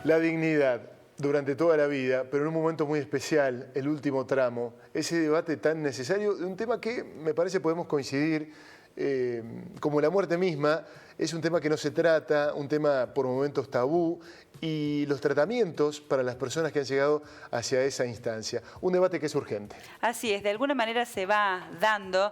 La dignidad durante toda la vida, pero en un momento muy especial, el último tramo, ese debate tan necesario de un tema que me parece podemos coincidir, como la muerte misma, es un tema que no se trata, un tema por momentos tabú, y los tratamientos para las personas que han llegado hacia esa instancia. Un debate que es urgente. Así es, de alguna manera se va dando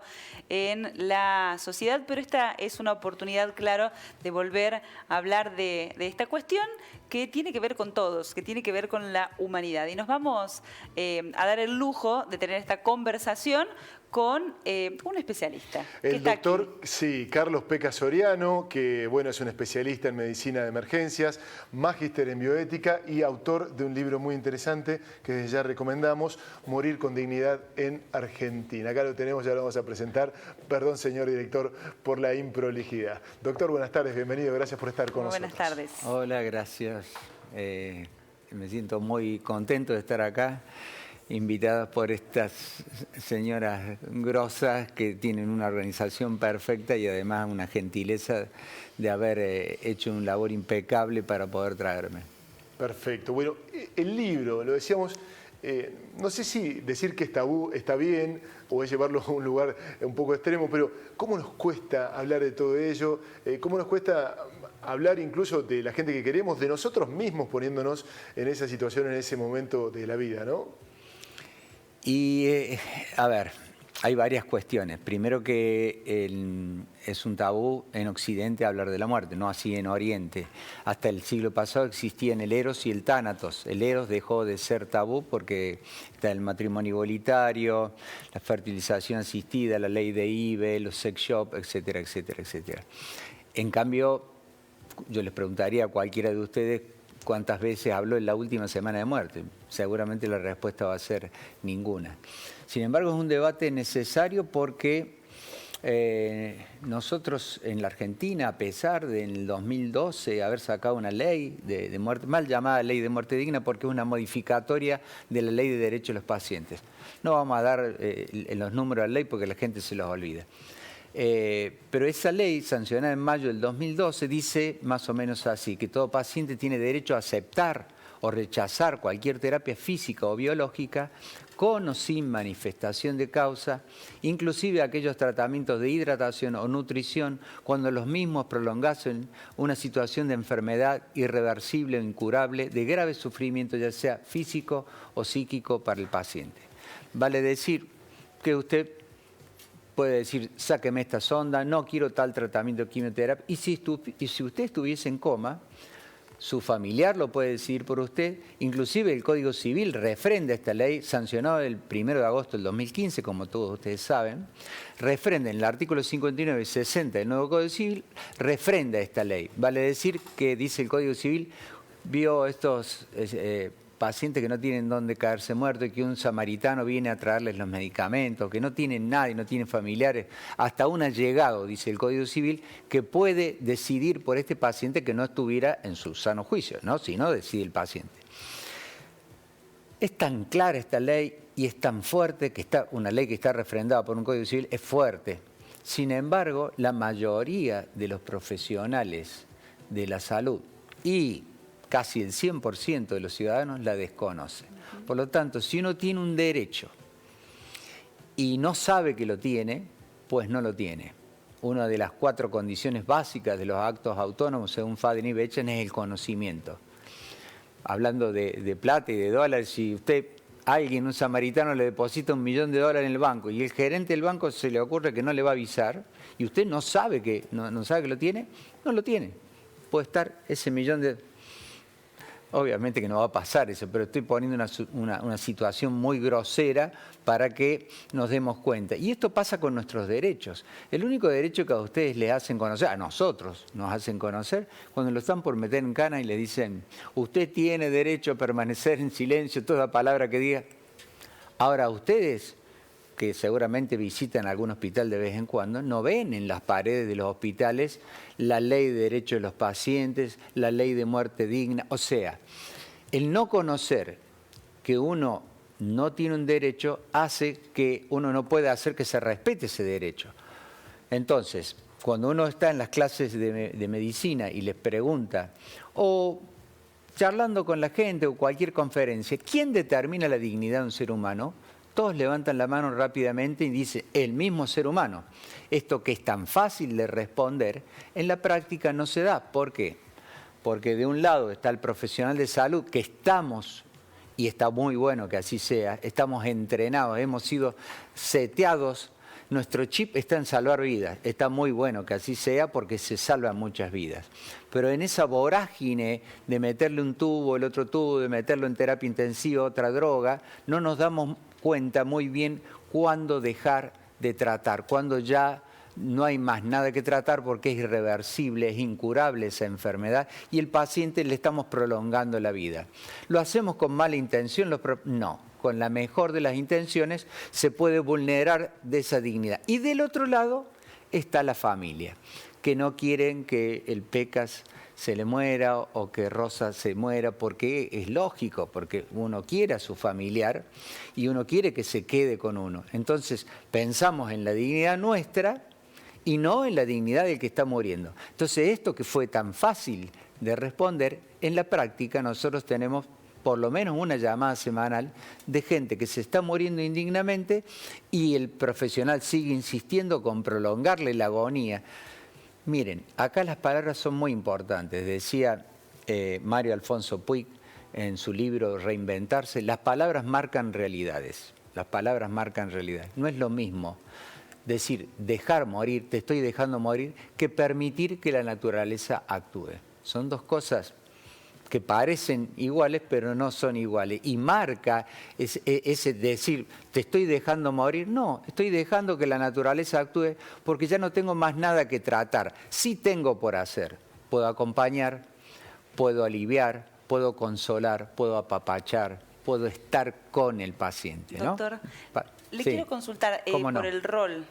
en la sociedad, pero esta es una oportunidad, claro, de volver a hablar de esta cuestión que tiene que ver con todos, que tiene que ver con la humanidad. Y nos vamos a dar el lujo de tener esta conversación con un especialista. El doctor, sí, Carlos Peca Soriano, que bueno, es un especialista en medicina de emergencias, magíster en bioética y autor de un libro muy interesante que desde ya recomendamos, Morir con dignidad en Argentina. Acá lo tenemos, ya lo vamos a presentar. Perdón, señor director, por la improlijidad. Doctor, buenas tardes, bienvenido, gracias por estar con nosotros. Buenas tardes. Hola, gracias. Me siento muy contento de estar acá, invitadas por estas señoras grosas que tienen una organización perfecta y además una gentileza de haber hecho un labor impecable para poder traerme. Perfecto. Bueno, el libro, lo decíamos, no sé si decir que es tabú está bien o es llevarlo a un lugar un poco extremo, pero ¿cómo nos cuesta hablar de todo ello? ¿Cómo nos cuesta hablar incluso de la gente que queremos, de nosotros mismos poniéndonos en esa situación, en ese momento de la vida, ¿no? Y, a ver, hay varias cuestiones. Primero que es un tabú en Occidente hablar de la muerte, no así en Oriente. Hasta el siglo pasado existían el Eros y el Tánatos. El Eros dejó de ser tabú porque está el matrimonio igualitario, la fertilización asistida, la ley de IVE, los sex shops, etcétera, etcétera, etcétera. En cambio, yo les preguntaría a cualquiera de ustedes cuántas veces habló en la última semana de muerte. Seguramente la respuesta va a ser ninguna. Sin embargo, es un debate necesario porque nosotros en la Argentina, a pesar de en el 2012 haber sacado una ley de muerte, mal llamada ley de muerte digna porque es una modificatoria de la ley de derechos de los pacientes. No vamos a dar los números de la ley porque la gente se los olvida. Pero esa ley, sancionada en mayo del 2012, dice más o menos así, que todo paciente tiene derecho a aceptar o rechazar cualquier terapia física o biológica con o sin manifestación de causa, inclusive aquellos tratamientos de hidratación o nutrición cuando los mismos prolongasen una situación de enfermedad irreversible o incurable de grave sufrimiento, ya sea físico o psíquico para el paciente. Vale decir que usted puede decir, sáqueme esta sonda, no quiero tal tratamiento de quimioterapia. Y si usted estuviese en coma, su familiar lo puede decidir por usted. Inclusive el Código Civil refrenda esta ley, sancionado el 1 de agosto del 2015, como todos ustedes saben. Refrenda en el artículo 59 y 60 del nuevo Código Civil, refrenda esta ley. Vale decir que, dice el Código Civil, vio estos pacientes que no tienen dónde caerse muertos y que un samaritano viene a traerles los medicamentos, que no tienen nadie, no tienen familiares, hasta un allegado, dice el Código Civil, que puede decidir por este paciente que no estuviera en su sano juicio, ¿no? Si no, decide el paciente. Es tan clara esta ley y es tan fuerte que una ley que está refrendada por un Código Civil es fuerte. Sin embargo, la mayoría de los profesionales de la salud y casi el 100% de los ciudadanos la desconocen. Por lo tanto, si uno tiene un derecho y no sabe que lo tiene, pues no lo tiene. Una de las 4 condiciones básicas de los actos autónomos, según Faden y Bechen, es el conocimiento. Hablando de plata y de dólares, si un samaritano le deposita $1 millón en el banco y el gerente del banco se le ocurre que no le va a avisar y usted no sabe que lo tiene, no lo tiene. Puede estar ese $1 millón. Obviamente que no va a pasar eso, pero estoy poniendo una situación muy grosera para que nos demos cuenta. Y esto pasa con nuestros derechos. El único derecho que a ustedes les hacen conocer, a nosotros nos hacen conocer, cuando lo están por meter en cana y le dicen, usted tiene derecho a permanecer en silencio, toda palabra que diga. Ahora, ustedes, que seguramente visitan algún hospital de vez en cuando, no ven en las paredes de los hospitales la ley de derechos de los pacientes, la ley de muerte digna. O sea, el no conocer que uno no tiene un derecho hace que uno no pueda hacer que se respete ese derecho. Entonces, cuando uno está en las clases de medicina y les pregunta, charlando con la gente o cualquier conferencia, ¿quién determina la dignidad de un ser humano? Todos levantan la mano rápidamente y dicen, el mismo ser humano. Esto que es tan fácil de responder, en la práctica no se da. ¿Por qué? Porque de un lado está el profesional de salud, que estamos, y está muy bueno que así sea, estamos entrenados, hemos sido seteados, nuestro chip está en salvar vidas, está muy bueno que así sea porque se salvan muchas vidas. Pero en esa vorágine de meterle un tubo, el otro tubo, de meterlo en terapia intensiva, otra droga, no nos damos cuenta muy bien cuándo dejar de tratar, cuándo ya no hay más nada que tratar porque es irreversible, es incurable esa enfermedad y el paciente le estamos prolongando la vida. ¿Lo hacemos con mala intención? No. Con la mejor de las intenciones se puede vulnerar de esa dignidad. Y del otro lado está la familia, que no quieren que el Pecas se le muera o que Rosa se muera, porque es lógico, porque uno quiere a su familiar y uno quiere que se quede con uno. Entonces pensamos en la dignidad nuestra y no en la dignidad del que está muriendo. Entonces esto que fue tan fácil de responder, en la práctica nosotros tenemos por lo menos una llamada semanal de gente que se está muriendo indignamente y el profesional sigue insistiendo con prolongarle la agonía. Miren, acá las palabras son muy importantes. Decía Mario Alfonso Puig en su libro Reinventarse, las palabras marcan realidades. Las palabras marcan realidades. No es lo mismo decir dejar morir, te estoy dejando morir, que permitir que la naturaleza actúe. Son dos cosas que parecen iguales, pero no son iguales. Y marca ese decir, te estoy dejando morir. No, estoy dejando que la naturaleza actúe porque ya no tengo más nada que tratar. Sí tengo por hacer. Puedo acompañar, puedo aliviar, puedo consolar, puedo apapachar, puedo estar con el paciente, ¿no? Doctor, le Sí. quiero consultar ¿Cómo no? por el rol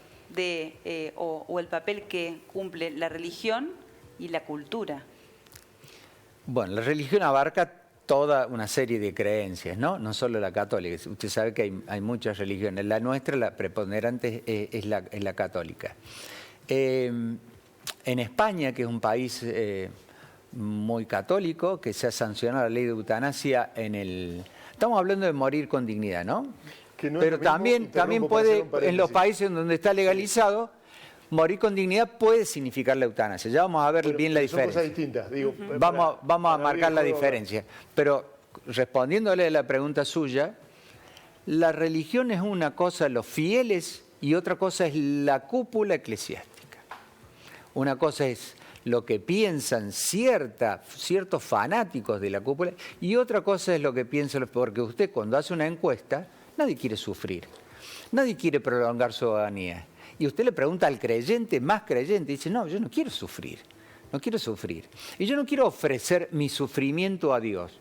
o el papel que cumple la religión y la cultura. Bueno, la religión abarca toda una serie de creencias, ¿no? No solo la católica. Usted sabe que hay muchas religiones. La nuestra, la preponderante, es la católica. En España, que es un país muy católico, que se ha sancionado la ley de eutanasia Estamos hablando de morir con dignidad, ¿no? Que no es Pero lo mismo, también interrumpo para hacer puede, un paréntesis. en los países donde está legalizado, morir con dignidad puede significar la eutanasia. Ya vamos a ver Pero bien la son diferencia. cosas distintas. Digo, Vamos a para marcar la abrir el juego. diferencia. Pero respondiéndole a la pregunta suya, la religión es una cosa, los fieles, y otra cosa es la cúpula eclesiástica. Una cosa es lo que piensan ciertos fanáticos de la cúpula, y otra cosa es lo que piensan, porque usted cuando hace una encuesta, nadie quiere sufrir, nadie quiere prolongar su agonía. Y usted le pregunta al creyente, más creyente, y dice, no, yo no quiero sufrir, no quiero sufrir. Y yo no quiero ofrecer mi sufrimiento a Dios.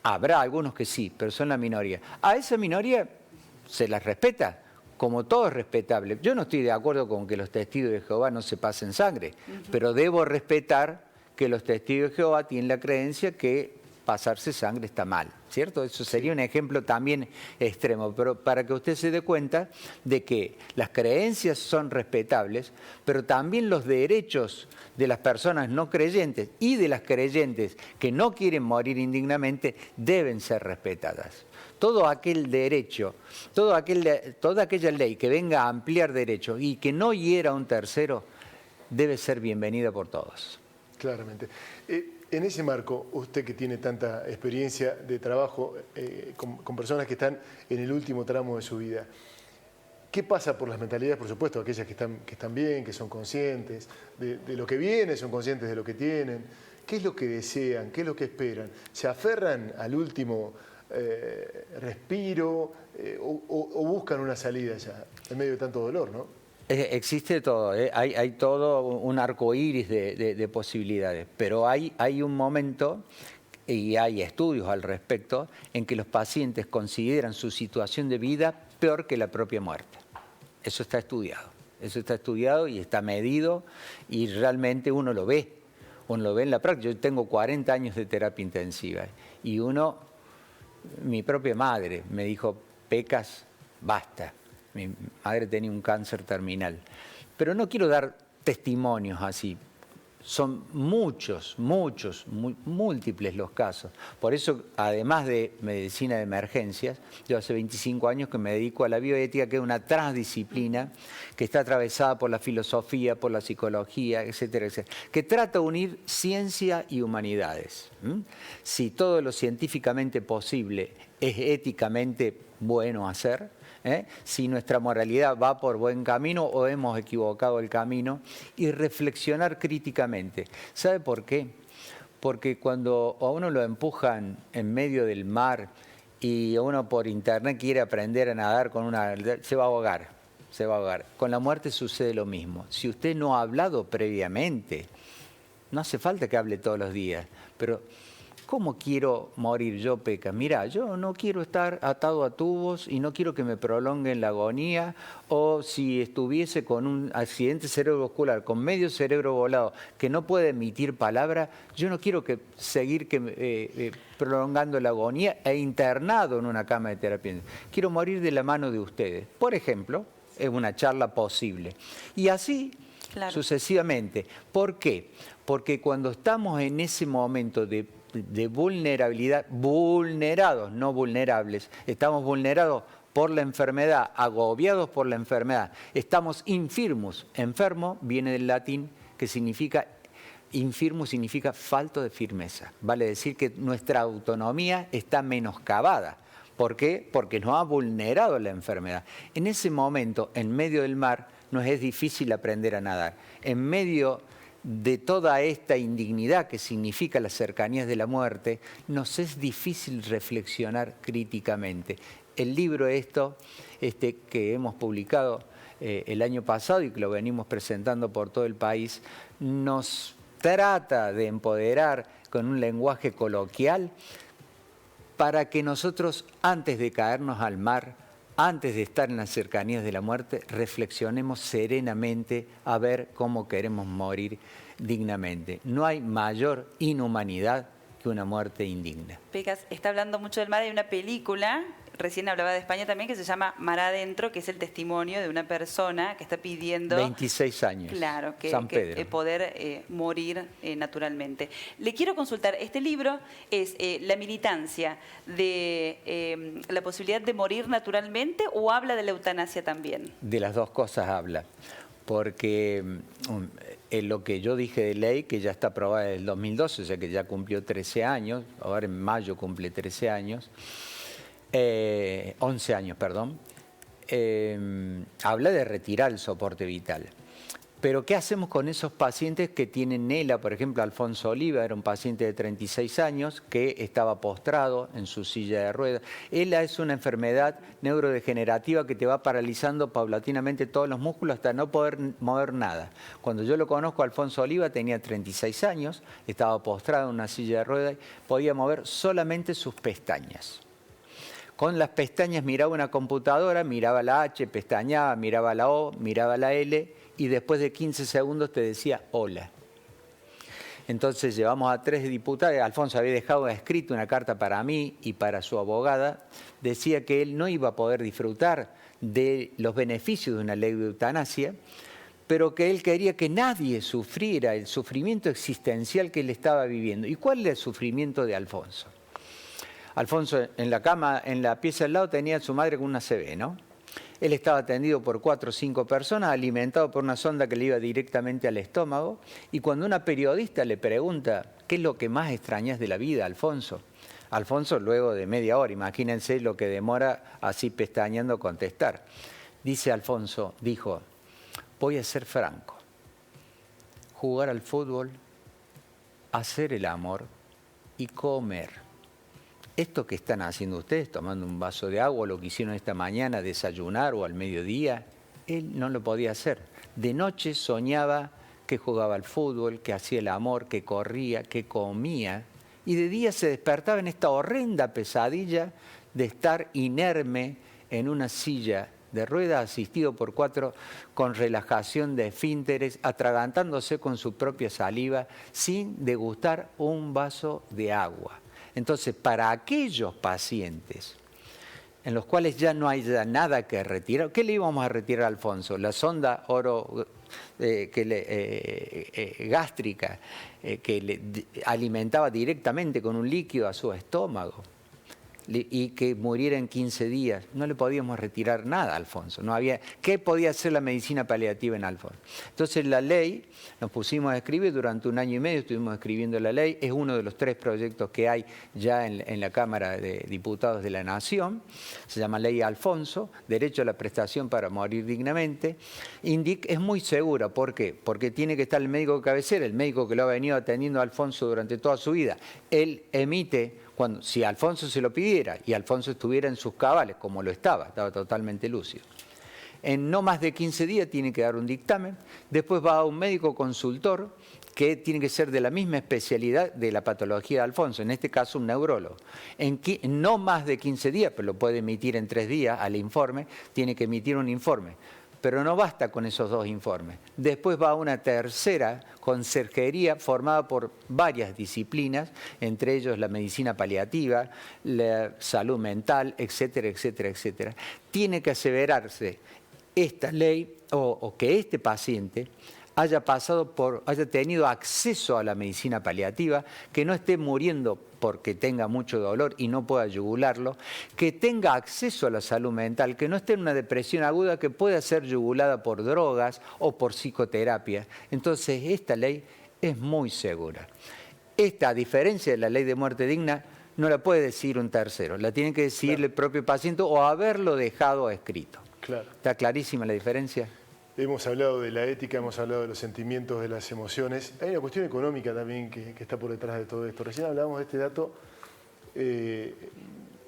Habrá algunos que sí, pero son la minoría. A esa minoría se las respeta, como todo es respetable. Yo no estoy de acuerdo con que los testigos de Jehová no se pasen sangre, pero debo respetar que los testigos de Jehová tienen la creencia que pasarse sangre está mal, ¿cierto? Eso sería un ejemplo también extremo, pero para que usted se dé cuenta de que las creencias son respetables, pero también los derechos de las personas no creyentes y de las creyentes que no quieren morir indignamente deben ser respetadas. Todo aquel derecho, toda aquella ley que venga a ampliar derechos y que no hiera a un tercero, debe ser bienvenida por todos. Claramente. En ese marco, usted que tiene tanta experiencia de trabajo con personas que están en el último tramo de su vida, ¿qué pasa por las mentalidades, por supuesto, aquellas que están bien, que son conscientes de lo que viene, son conscientes de lo que tienen? ¿Qué es lo que desean? ¿Qué es lo que esperan? ¿Se aferran al último respiro o buscan una salida ya, en medio de tanto dolor, ¿no? Existe todo, hay todo un arco iris de posibilidades, pero hay un momento, y hay estudios al respecto, en que los pacientes consideran su situación de vida peor que la propia muerte. Eso está estudiado y está medido, y realmente uno lo ve en la práctica. Yo tengo 40 años de terapia intensiva, y mi propia madre me dijo, Pecas, basta. Mi madre tenía un cáncer terminal. Pero no quiero dar testimonios así. Son múltiples los casos. Por eso, además de medicina de emergencias, yo hace 25 años que me dedico a la bioética, que es una transdisciplina que está atravesada por la filosofía, por la psicología, etcétera, etcétera, que trata de unir ciencia y humanidades. Si todo lo científicamente posible es éticamente bueno hacer, si nuestra moralidad va por buen camino o hemos equivocado el camino, y reflexionar críticamente. ¿Sabe por qué? Porque cuando a uno lo empujan en medio del mar y uno por internet quiere aprender a nadar se va a ahogar, se va a ahogar. Con la muerte sucede lo mismo. Si usted no ha hablado previamente, no hace falta que hable todos los días, pero ¿cómo quiero morir yo, Peca? Mira, yo no quiero estar atado a tubos y no quiero que me prolonguen la agonía, o si estuviese con un accidente cerebrovascular, con medio cerebro volado, que no puede emitir palabra, yo no quiero seguir prolongando la agonía e internado en una cama de terapia. Quiero morir de la mano de ustedes. Por ejemplo, es una charla posible. Y así sucesivamente. ¿Por qué? Porque cuando estamos en ese momento de vulnerabilidad, vulnerados, no vulnerables, estamos vulnerados por la enfermedad, agobiados por la enfermedad, estamos infirmus, enfermo viene del latín que significa, infirmus significa falto de firmeza, vale decir que nuestra autonomía está menoscabada. ¿Por qué? Porque nos ha vulnerado la enfermedad. En ese momento, en medio del mar, nos es difícil aprender a nadar. En medio de toda esta indignidad que significa las cercanías de la muerte, nos es difícil reflexionar críticamente. El libro que hemos publicado el año pasado y que lo venimos presentando por todo el país, nos trata de empoderar con un lenguaje coloquial para que nosotros, antes de caernos al mar, antes de estar en las cercanías de la muerte, reflexionemos serenamente a ver cómo queremos morir dignamente. No hay mayor inhumanidad que una muerte indigna. Pecas, está hablando mucho del mar. Hay una película, recién hablaba de España también, que se llama Mar Adentro, que es el testimonio de una persona que está pidiendo 26 años. Claro, San Pedro. que poder morir naturalmente. Le quiero consultar, este libro es la militancia de la posibilidad de morir naturalmente, o habla de la eutanasia también. De las dos cosas habla, porque lo que yo dije de ley, que ya está aprobada en el 2012, o sea que ya cumplió 13 años, ahora en mayo cumple 13 años, 11 años, perdón, habla de retirar el soporte vital. Pero ¿qué hacemos con esos pacientes que tienen ELA? Por ejemplo, Alfonso Oliva era un paciente de 36 años que estaba postrado en su silla de ruedas. ELA es una enfermedad neurodegenerativa que te va paralizando paulatinamente todos los músculos hasta no poder mover nada. Cuando yo lo conozco, Alfonso Oliva tenía 36 años, estaba postrado en una silla de ruedas, podía mover solamente sus pestañas. Con las pestañas miraba una computadora, miraba la H, pestañaba, miraba la O, miraba la L, y después de 15 segundos te decía hola. Entonces llevamos a 3 diputados. Alfonso había dejado escrito una carta para mí y para su abogada. Decía que él no iba a poder disfrutar de los beneficios de una ley de eutanasia, pero que él quería que nadie sufriera el sufrimiento existencial que él estaba viviendo. ¿Y cuál era el sufrimiento de Alfonso? Alfonso en la cama, en la pieza al lado, tenía a su madre con una CB, ¿no? Él estaba atendido por 4 o 5 personas, alimentado por una sonda que le iba directamente al estómago. Y cuando una periodista le pregunta, ¿qué es lo que más extrañas de la vida, Alfonso? Alfonso, luego de media hora, imagínense lo que demora así pestañeando contestar. Dice Alfonso, dijo, voy a ser franco, jugar al fútbol, hacer el amor y comer. Esto que están haciendo ustedes, tomando un vaso de agua, lo que hicieron esta mañana, desayunar o al mediodía, él no lo podía hacer. De noche soñaba que jugaba al fútbol, que hacía el amor, que corría, que comía, y de día se despertaba en esta horrenda pesadilla de estar inerme en una silla de ruedas, asistido por 4 con relajación de esfínteres, atragantándose con su propia saliva, sin degustar un vaso de agua. Entonces, para aquellos pacientes en los cuales ya no hay nada que retirar, ¿qué le íbamos a retirar a Alfonso? La sonda gástrica, que le alimentaba directamente con un líquido a su estómago, y que muriera en 15 días. No le podíamos retirar nada a Alfonso. No había, ¿qué podía hacer la medicina paliativa en Alfonso? Entonces la ley, nos pusimos a escribir, durante 1 año y medio estuvimos escribiendo la ley, es uno de los 3 proyectos que hay ya en la Cámara de Diputados de la Nación, se llama Ley Alfonso, Derecho a la Prestación para Morir Dignamente. Es muy segura, ¿por qué? Porque tiene que estar el médico de cabecera, el médico que lo ha venido atendiendo a Alfonso durante toda su vida. Él emite, si Alfonso se lo pidiera y Alfonso estuviera en sus cabales, como lo estaba totalmente lúcido. En no más de 15 días tiene que dar un dictamen, después va a un médico consultor que tiene que ser de la misma especialidad de la patología de Alfonso, en este caso un neurólogo. En no más de 15 días, pero lo puede emitir en 3 días al informe, tiene que emitir un informe. Pero no basta con esos 2 informes. Después va a una tercera conserjería formada por varias disciplinas, entre ellos la medicina paliativa, la salud mental, etcétera, etcétera, etcétera. Tiene que aseverarse esta ley o que este paciente haya tenido acceso a la medicina paliativa, que no esté muriendo porque tenga mucho dolor y no pueda yugularlo, que tenga acceso a la salud mental, que no esté en una depresión aguda que pueda ser yugulada por drogas o por psicoterapia. Entonces, esta ley es muy segura. Esta, a diferencia de la ley de muerte digna, no la puede decidir un tercero, la tiene que decidir el propio paciente o haberlo dejado escrito. Claro. ¿Está clarísima la diferencia? Hemos hablado de la ética, hemos hablado de los sentimientos, de las emociones. Hay una cuestión económica también que está por detrás de todo esto. Recién hablábamos de este dato,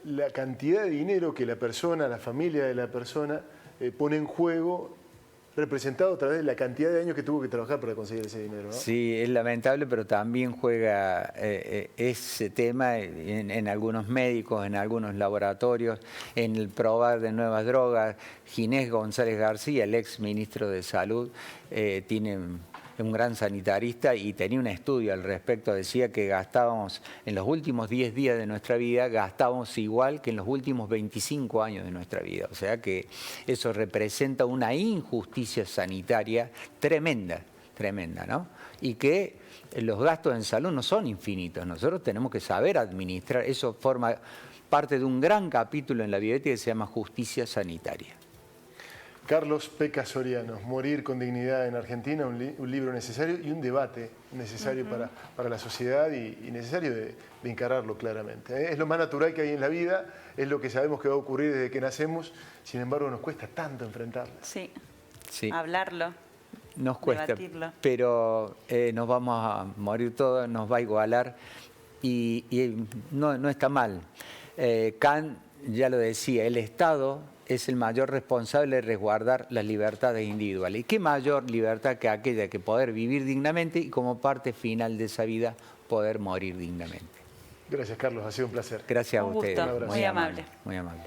la cantidad de dinero que la persona, la familia de la persona, pone en juego, representado a través de la cantidad de años que tuvo que trabajar para conseguir ese dinero, ¿no? Sí, es lamentable, pero también juega ese tema en algunos médicos, en algunos laboratorios, en el probar de nuevas drogas. Ginés González García, el ex ministro de Salud, tiene un gran sanitarista y tenía un estudio al respecto. Decía que gastábamos, en los últimos 10 días de nuestra vida, gastábamos igual que en los últimos 25 años de nuestra vida. O sea que eso representa una injusticia sanitaria tremenda, tremenda, ¿no? Y que los gastos en salud no son infinitos. Nosotros tenemos que saber administrar. Eso forma parte de un gran capítulo en la bioética que se llama justicia sanitaria. Carlos Peca Soriano, Morir con dignidad en Argentina, un libro necesario y un debate necesario para la sociedad y necesario de encararlo claramente. Es lo más natural que hay en la vida, es lo que sabemos que va a ocurrir desde que nacemos, sin embargo nos cuesta tanto enfrentarlo. Sí, sí. Hablarlo. Nos cuesta, debatirlo. Pero nos vamos a morir todos, nos va a igualar y no está mal. Kant ya lo decía, el Estado es el mayor responsable de resguardar las libertades individuales. ¿Y qué mayor libertad que aquella que poder vivir dignamente y como parte final de esa vida poder morir dignamente? Gracias, Carlos, ha sido un placer. Gracias a Un ustedes. gusto, muy amable. Muy amable.